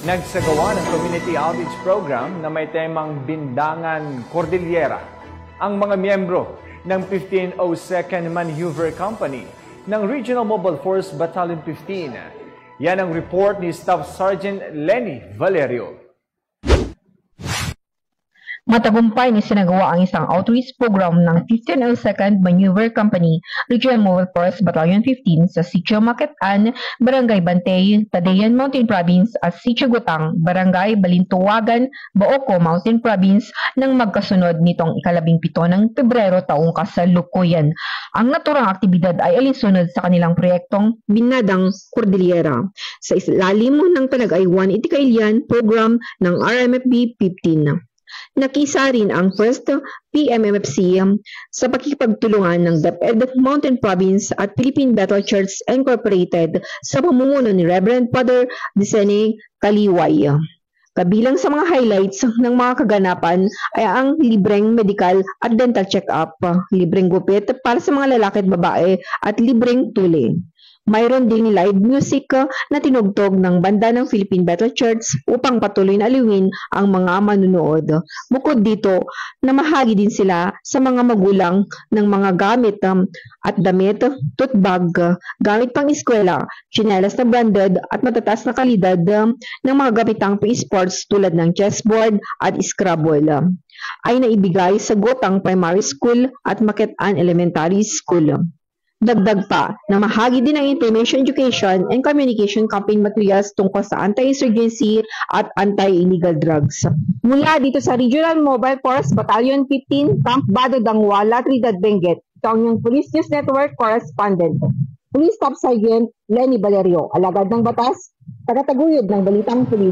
Nagsagawa ng community outreach program na may temang Bindangan Cordillera ang mga miyembro ng 1502nd Maneuver Company ng Regional Mobile Force Battalion 15. Yan ang report ni Staff Sergeant Lenny Valerio. Matagumpay ni sinagawa ang isang outreach program ng 1502nd Maneuver Company, Regional Mobile Force Battalion 15 sa Sitio Maketan, Barangay Bantay, Tadayan Mountain Province at Sitio Gutang, Barangay Balintuwagan, Baoco Mountain Province nang magkasunod nitong ika-17 ng Pebrero taong kasalukuyan. Ang naturang aktibidad ay alinsunod sa kanilang proyektong Binadang Cordillera sa ilalim ng Panagaywan Itikailian program ng RMFB 15. Nakisa rin ang First PMMFC sa pakikipagtulungan ng DepEd Mountain Province at Philippine Bethel Church Incorporated sa pamumuno ni Reverend Father Disene Kaliway. Kabilang sa mga highlights ng mga kaganapan ay ang libreng medical at dental check-up, libreng gupit para sa mga lalaki at babae at libreng tuli. Mayroon din live music na tinugtog ng banda ng Philippine Bethel Church upang patuloy na aliwin ang mga manunood. Bukod dito, namahagi din sila sa mga magulang ng mga gamit at damit, tote bag, gamit pang eskwela, tsinelas na branded at matataas na kalidad ng mga gamitang pang-sports tulad ng chessboard at Scrabble ay naibigay sa Gotang Primary School at Maketan Elementary School. Dagdag pa, namahagi din ang information education and communication campaign materials tungkol sa anti-insurgency at anti-illegal drugs. Mula dito sa Regional Mobile Force Battalion 15, Camp Bado Dangwala, Trinidad, Benguet, ito ang inyong Police News Network Correspondent. Police Staff Sergeant Lenny Valerio, alagad ng batas, tagataguyod ng Balitang Pulis.